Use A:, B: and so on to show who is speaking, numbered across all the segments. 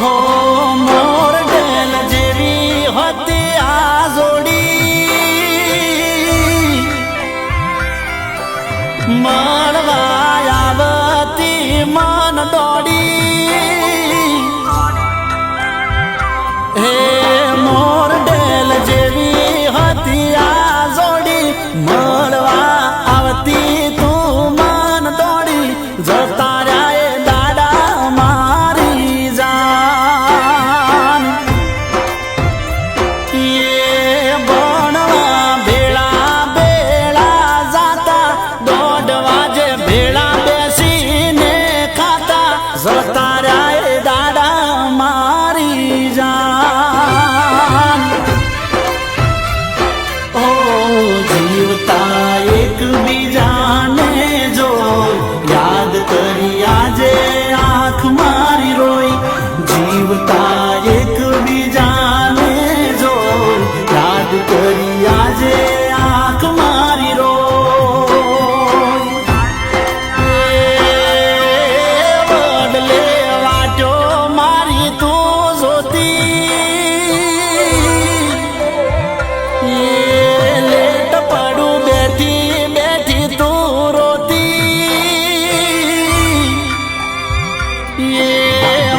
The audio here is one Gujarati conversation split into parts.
A: હો મોર ઢેલ જેવી હતી આ જોડી મળવા આવતી મન દોડી હે મોર ઢેલ જેવી હતી આ જોડી મળવા આવતી તું મન દોડી જતા રહ્યા દાડા મારી જાન એ ભણવા ભેળા ભેળા જાતા 1:30 વાગે ભેળા બેસીને ખાતા જતા રહ્યા દાડા મારી જાન ઓ જીવતા એકબીજાને જો યાદ કરી આજે આંખ મારી રોઈ જીવતા એકબીજાને જો યાદ કરી આજે આંખ મારી રોઈ બદલે વાટો મારી તું જોતી લેટ પડું બેઠી બેઠી તું રોતી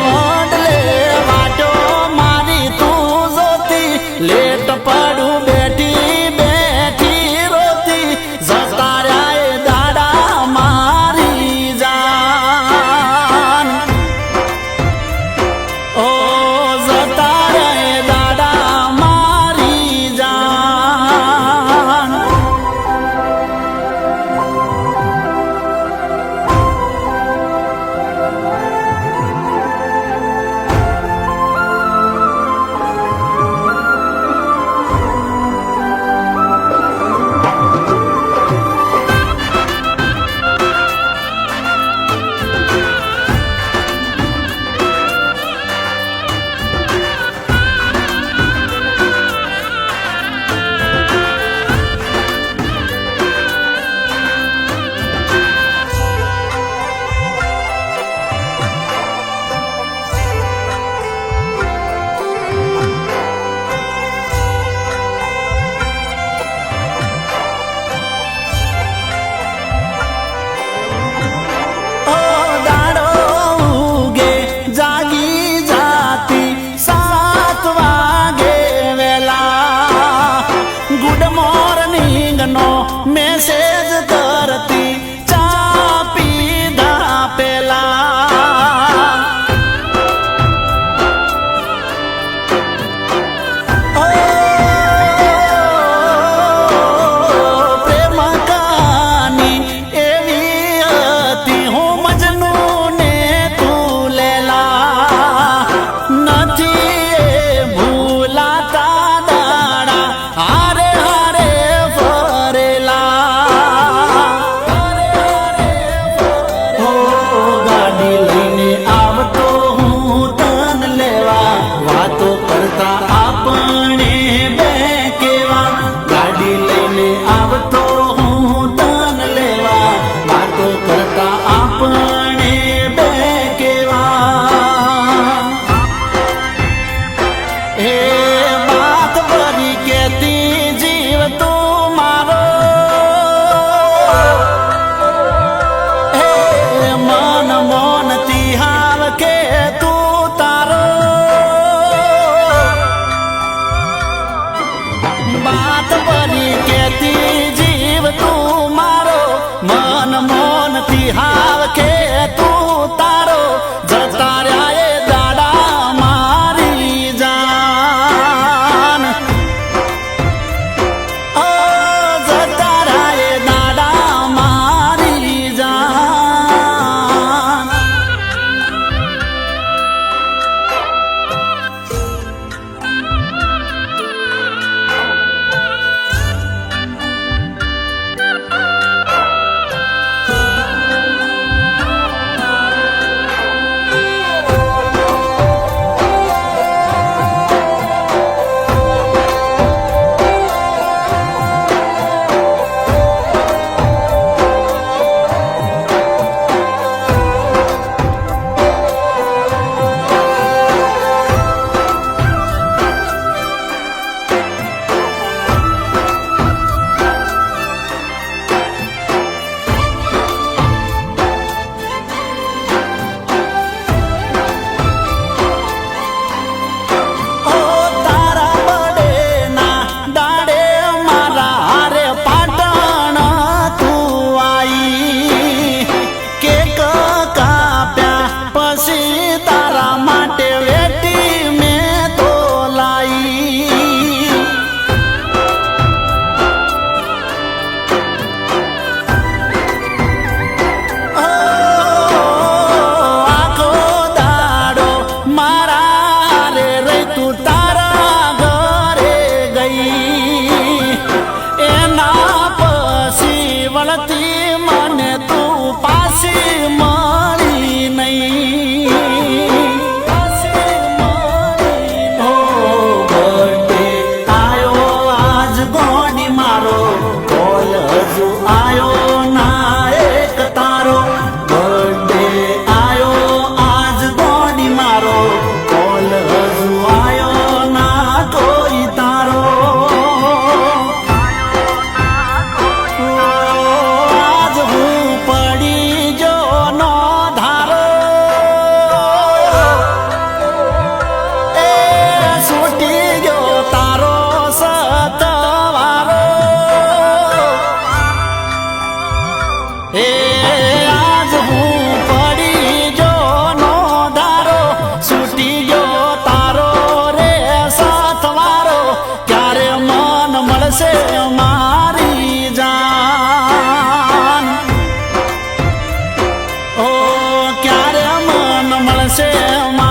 A: બદલે વાટો મારી તું જોતી લેટ પડું બેઠી બેઠી રોતી જતા રહ્યા દાડા મારી જાન ઓ જતા રહ્યા દાડા મારી જાન પડશે